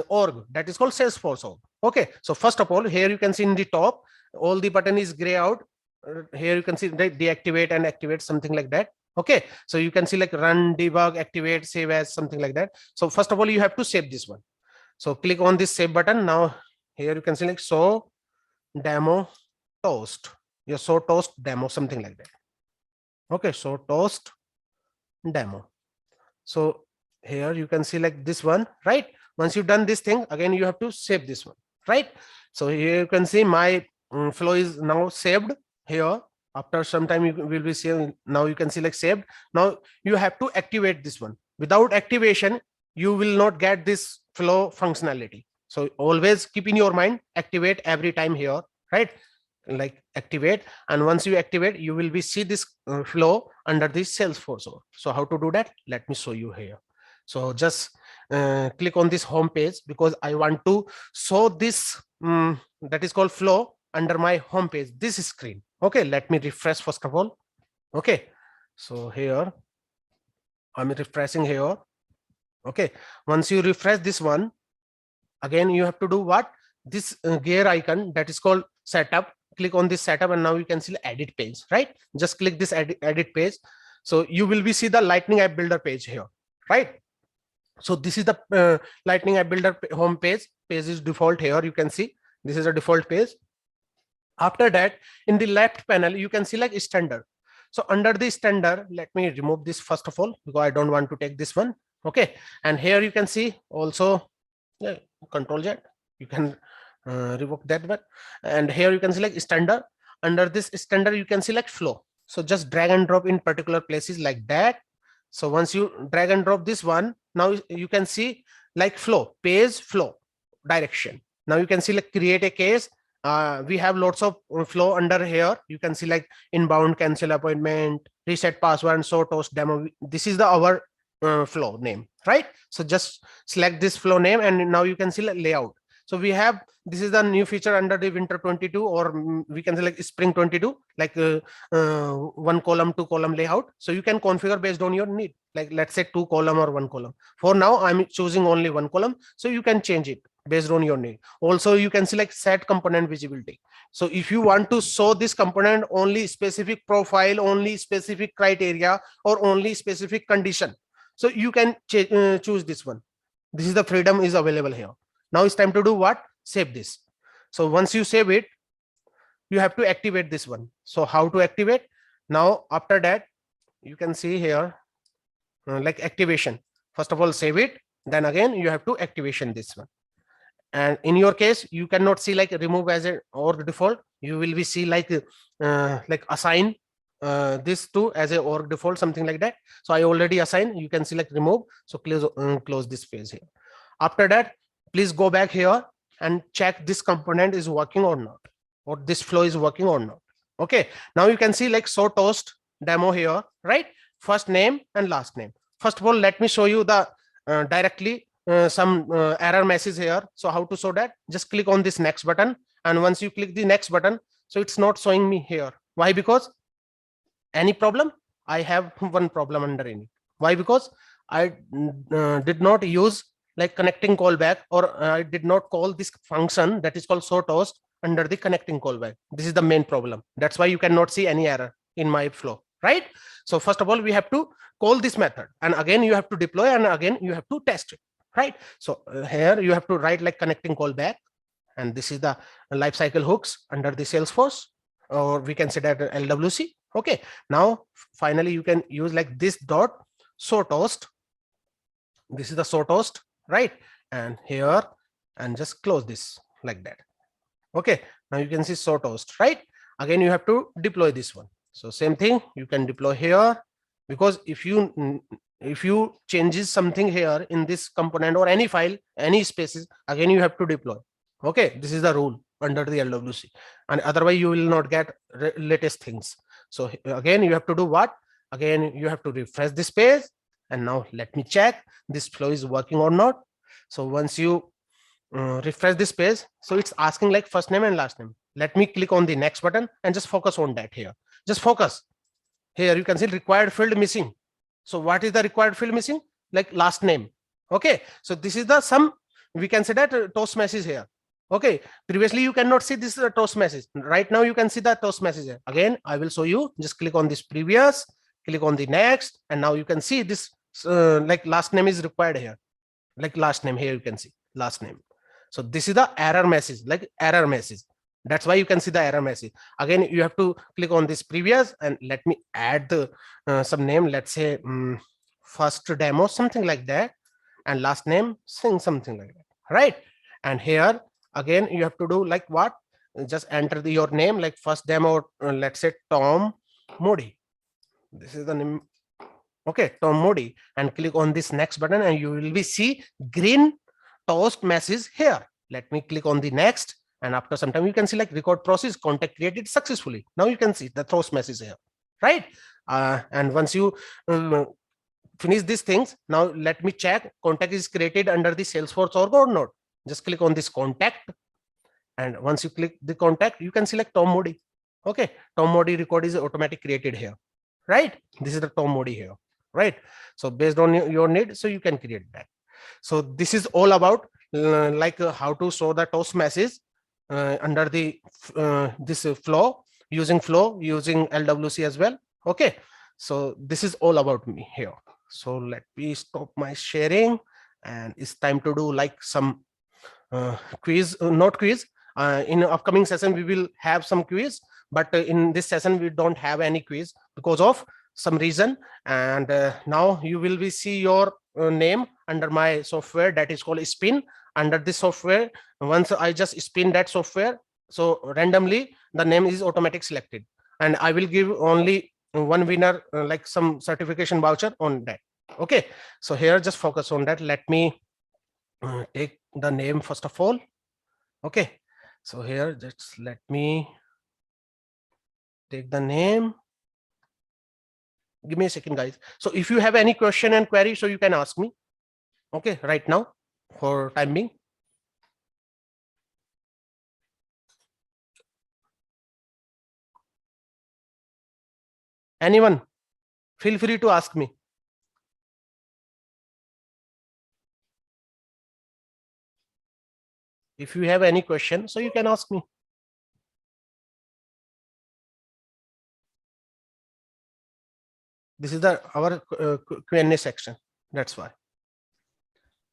org, that is called Salesforce org. Okay, so first of all, here you can see in the top, all the button is gray out. Here you can see deactivate and activate, something like that. Okay, so you can see like run, debug, activate, save as, something like that. So first of all, you have to save this one. So click on this save button. Now here you can see like so demo toast, your so toast demo, something like that. Okay, so toast demo. So here you can see like this one, right? Once you've done this thing, again you have to save this one, right? So here you can see my flow is now saved here. After some time you will be seeing, now you can see like saved. Now you have to activate this one. Without activation, you will not get this flow functionality. So always keep in your mind, activate every time here, right? Like activate, and once you activate, you will be see this flow under this Salesforce. So how to do that? Let me show you here. So just click on this home page, because I want to show this that is called flow under my home page, this screen. Okay, let me refresh first of all. Okay, so here I'm refreshing here. Okay, once you refresh this one, again you have to do what? This gear icon, that is called setup. Click on this setup, and now you can see the edit page, right? Just click this edit page. So you will be see the Lightning App Builder page here, right? So this is the Lightning App Builder home page. Page is default here, you can see this is a default page. After that, in the left panel, you can see like standard. So under the standard, let me remove this first of all, because I don't want to take this one. Okay, and here you can see also, yeah, Control Z, you can revoke that one. And here you can select standard. Under this standard, you can select flow. So just drag and drop in particular places like that. So once you drag and drop this one, now you can see like flow, page flow direction. Now you can see like create a case. We have lots of flow under here. You can see like inbound, cancel appointment, reset password, and so toast demo. This is the our flow name, right? So just select this flow name, and now you can see like layout. So we have, this is the new feature under the winter 22, or we can select spring 22, like one column, two column layout. So you can configure based on your need, like let's say two column or one column. For now I'm choosing only one column, so you can change it based on your need. Also you can select set component visibility. So if you want to show this component only specific profile, only specific criteria, or only specific condition, so you can choose this one. This is the freedom is available here. Now it's time to do what? Save this. So once you save it, you have to activate this one. So how to activate? Now after that, you can see here like activation. First of all, save it, then again you have to activation this one. And in your case, you cannot see like remove as a org default. You will be see like assign this to as a org default, something like that. So I already assign. You can select remove. So close this page here. After that, please go back here and check this component is working or not, or this flow is working or not. Okay, now you can see like show toast demo here, right? First name and last name. First of all, let me show you the directly some error message here. So how to show that? Just click on this next button, and once you click the next button, so it's not showing me here. Why? Because any problem? I have one problem under any. Why? Because I did not use like connecting callback, or I did not call this function that is called show toast under the connecting callback. This is the main problem. That's why you cannot see any error in my flow, right? So first of all, we have to call this method, and again you have to deploy, and again you have to test it, right? So here you have to write like connecting callback, and this is the lifecycle hooks under the Salesforce, or we can say that LWC. Okay, now finally you can use like this dot show toast. This is the show toast, right? And here, and just close this like that. Okay, now you can see show toast, right? Again you have to deploy this one. So same thing you can deploy here, because if you changes something here in this component or any file, any spaces, again you have to deploy. Okay, this is the rule under the LWC, and otherwise you will not get latest things. So again you have to do what? Again you have to refresh this page, and now let me check this flow is working or not. So once you refresh this page, so it's asking like first name and last name. Let me click on the next button and just focus on that here. Just focus. Here you can see required field missing. So what is the required field missing? Like last name. Okay, so this is the some, we can say that toast message here. Okay, previously you cannot see this toast message. Right now you can see the toast message here. Again I will show you. Just click on this previous, click on the next, and now you can see this like last name is required here. Like last name here you can see last name. So this is the error message, like error message. That's why you can see the error message. Again you have to click on this previous, and let me add the some name. Let's say first demo, something like that, and last name something like that, right? And here again you have to do like what? Just enter your name, like first demo, let's say Tom Modi. This is the name. Okay, Tom Modi, and click on this next button, and you will be see green toast message here. Let me click on the next, and after some time you can see like record process contact created successfully. Now you can see the toast message here, right? And once you finish these things, now let me check contact is created under the Salesforce org or not. Just click on this contact, and once you click the contact, you can select Tom Modi. Okay, Tom Modi record is automatic created here, right? This is the Tom Modi here, right? So based on your need, so you can create that. So this is all about how to show the toast message under the this flow, using LWC as well. Okay, so this is all about me here. So let me stop my sharing, and it's time to do like some quiz, not quiz. In upcoming session we will have some quiz, but in this session we don't have any quiz because of some reason. And now you will be see your name under my software that is called spin. Under this software, once I just spin that software, so randomly the name is automatic selected, and I will give only one winner like some certification voucher on that. Okay, so here just focus on that. Let me take the name first of all. Okay, so here just let me take the name. Give me a second, guys. So if you have any question and query, so you can ask me. Okay, right now for time being. Anyone, feel free to ask me. If you have any question, so you can ask me. This is our Q&A section. That's why.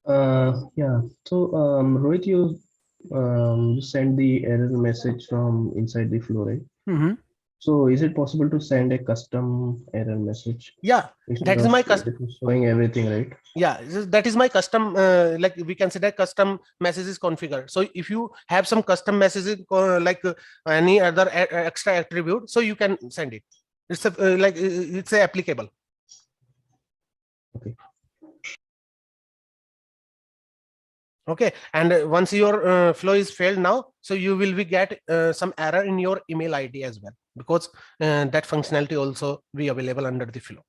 Yeah. So, Rohit, you send the error message from inside the flow, right? Mm-hmm. So, is it possible to send a custom error message? Yeah, that is my custom. Showing everything, right? Yeah, that is my custom. Like we consider custom messages configured. So if you have some custom messages like any other extra attribute, so you can send it. It's like it's applicable. Okay. Okay, and once your flow is failed now, so you will be get some error in your email ID as well, because that functionality also be available under the flow,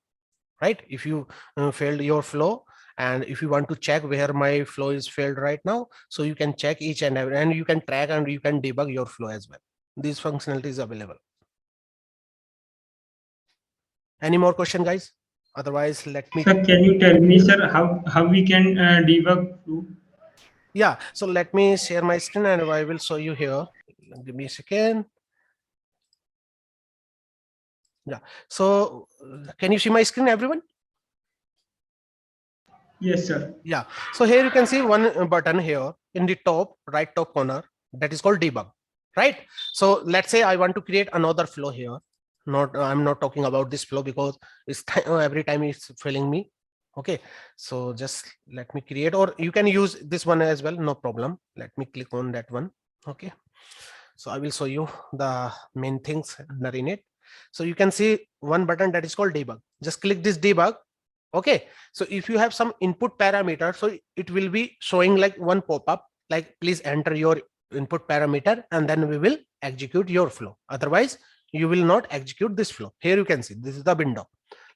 right? If you failed your flow, and if you want to check where my flow is failed right now, so you can check each and every, and you can track and you can debug your flow as well. These functionalities available. Any more question, guys? Otherwise, let me. Sir, can you tell me, sir, how we can debug flow? Yeah, so let me share my screen and I will show you here. Give me a second. Yeah, so can you see my screen, everyone? Yes, sir. Yeah, so here you can see one button here in the top right top corner, that is called debug, right? So let's say I want to create another flow here. Not I'm not talking about this flow because it's every time it's failing me. Okay, so just let me create, or you can use this one as well, no problem. Let me click on that one. Okay, so I will show you the main things under in it. So you can see one button that is called debug. Just click this debug. Okay, so if you have some input parameter, so it will be showing like one pop-up like please enter your input parameter and then we will execute your flow. Otherwise you will not execute this flow. Here you can see this is the window,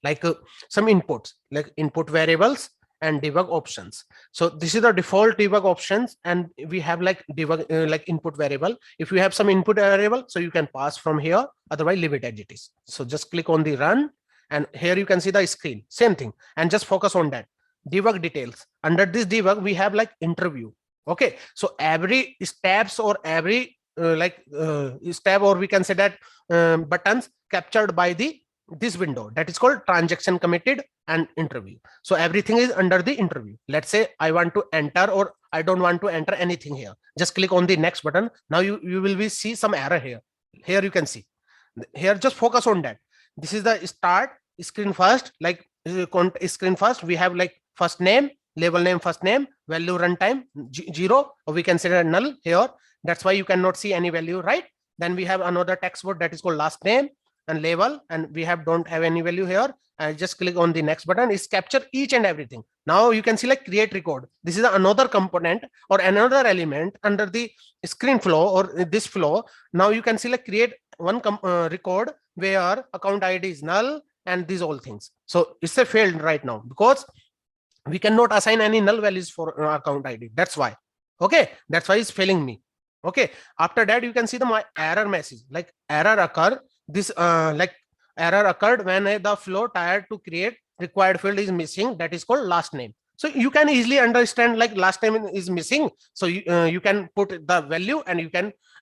like some inputs like input variables and debug options. So this is the default debug options, and we have like debug like input variable. If you have some input variable, so you can pass from here, otherwise leave it as it is. So just click on the run, and here you can see the screen, same thing, and just focus on that debug details. Under this debug we have like interview. Okay, so every steps or every step, or we can say that buttons captured by the this window, that is called transaction committed and interview. So everything is under the interview. Let's say I want to enter, or I don't want to enter anything here, just click on the next button. Now you will be see some error here. Here you can see here, just focus on that. This is the start screen first, like screen first we have like first name, label name, first name, value runtime 0, or we consider null here. That's why you cannot see any value, right? Then we have another text word that is called last name and label, and we have don't have any value here. I just click on the next button, is capture each and everything. Now you can see like create record. This is another component or another element under the screen flow or this flow. Now you can see like create one record where account ID is null and these all things. So it's a failed right now because we cannot assign any null values for account ID. That's why. Okay, that's why it's failing me. Okay, after that you can see my error message, like error occur. This like error occurred when the flow tired to create required field is missing, that is called last name. So you can easily understand like last name is missing, so you can put the value and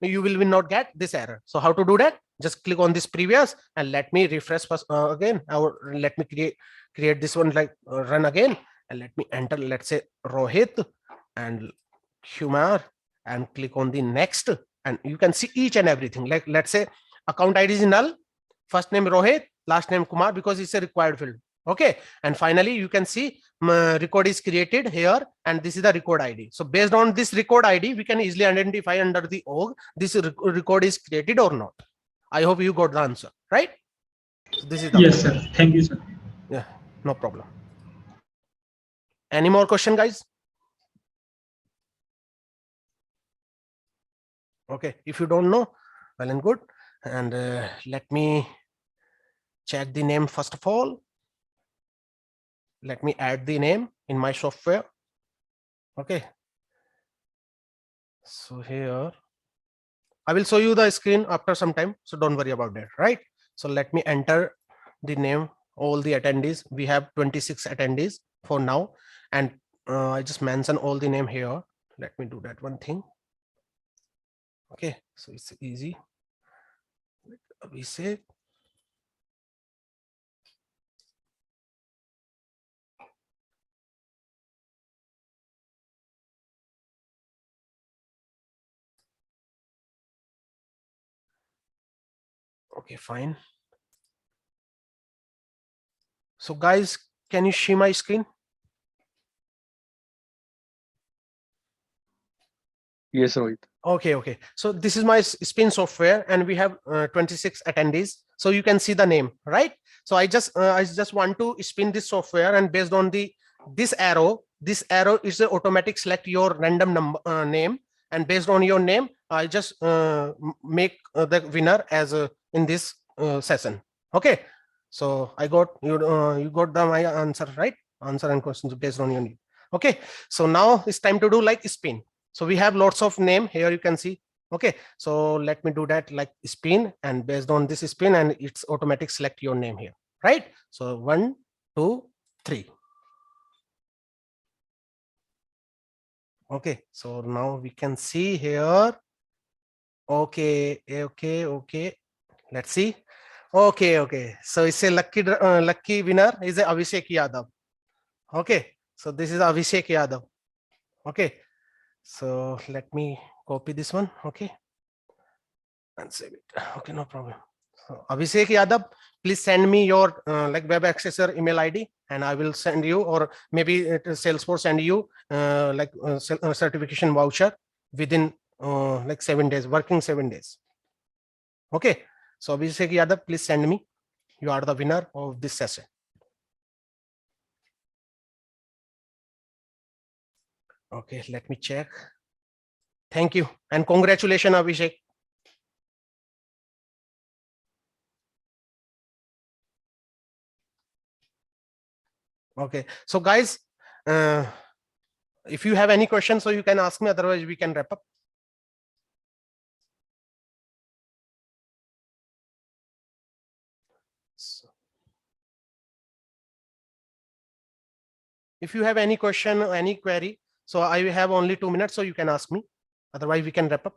you will not get this error. So how to do that? Just click on this previous and let me refresh first again, or let me create this one, like run again, and let me enter, let's say Rohit and Kumar, and click on the next, and you can see each and everything. Like let's say account ID is null, first name Rohit, last name Kumar, because it's a required field. Okay, and finally you can see record is created here, and this is the record ID. So based on this record ID we can easily identify under the org this record is created or not. I hope you got the answer, right? So this is the Yes, sir. Thank you, sir. Yeah, no problem. Any more question, guys? Okay, if you don't know, well and good. And let me check the name first of all. Let me add the name in my software. Okay, so here I will show you the screen after some time, so don't worry about that, right? So let me enter the name, all the attendees. We have 26 attendees for now, and I just mention all the name here. Let me do that one thing. Okay, so it's easy. We say okay, fine. So guys, can you see my screen? Yes, Rohit. Okay. So this is my spin software, and we have 26 attendees. So you can see the name, right? So I just want to spin this software, and based on this arrow, this arrow is a automatic select your random number name, and based on your name, I just make the winner as in this session. Okay, so I got you got my answer, right? Answer and questions based on your name. Okay, so now it's time to do like spin. So we have lots of name here, you can see. Okay, so let me do that like spin, and based on this spin, and it's automatic select your name here, right? So 1, 2, 3. Okay, so now we can see here. Okay, let's see. Okay, so it's a lucky winner is a Abhishek Yadav. Okay, so this is Abhishek Yadav. Okay, so let me copy this one. Okay, and save it. Okay, no problem. So Abhishek Yadav, please send me your like web accessor email ID, and I will send you, or maybe Salesforce send you like certification voucher within like 7 days, working 7 days. Okay, so Abhishek Yadav, please send me. You are the winner of this session. Okay, let me check. Thank you and congratulations, Abhishek. Okay, so guys, if you have any questions, so you can ask me, otherwise we can wrap up. So, if you have any question or any query, so I have only 2 minutes, so you can ask me, otherwise we can wrap up.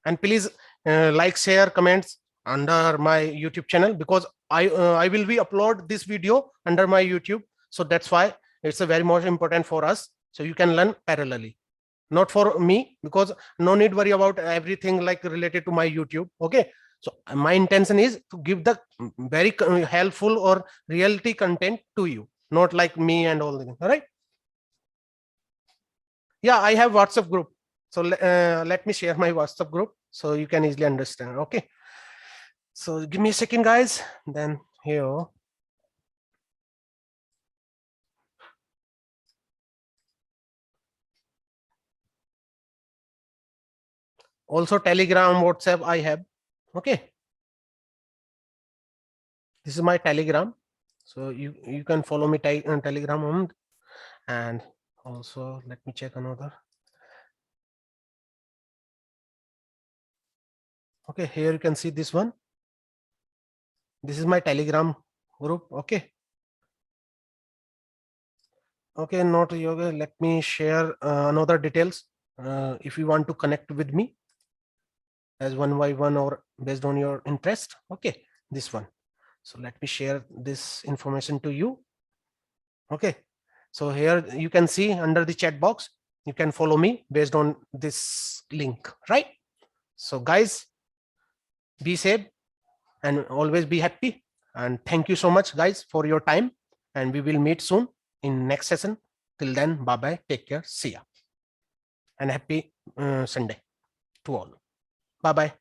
And please like, share, comments under my YouTube channel, because I will be upload this video under my YouTube. So that's why it's a very much important for us. So you can learn parallelly, not for me, because no need worry about everything like related to my YouTube. Okay, so my intention is to give the very helpful or reality content to you, not like me and all the things. All right. Yeah, I have WhatsApp group. So let me share my WhatsApp group so you can easily understand. Okay, so give me a second, guys. Then here. Also Telegram, WhatsApp I have. Okay, this is my Telegram, so you can follow me on Telegram. And also let me check another. Okay, here you can see this one. This is my Telegram group. Okay, not yoga. Let me share another details if you want to connect with me as one by one or based on your interest. Okay, this one. So let me share this information to you. Okay, so here you can see under the chat box, you can follow me based on this link, right? So guys, be safe and always be happy. And thank you so much, guys, for your time. And we will meet soon in next session. Till then, bye bye. Take care. See ya. And happy Sunday to all. Bye bye.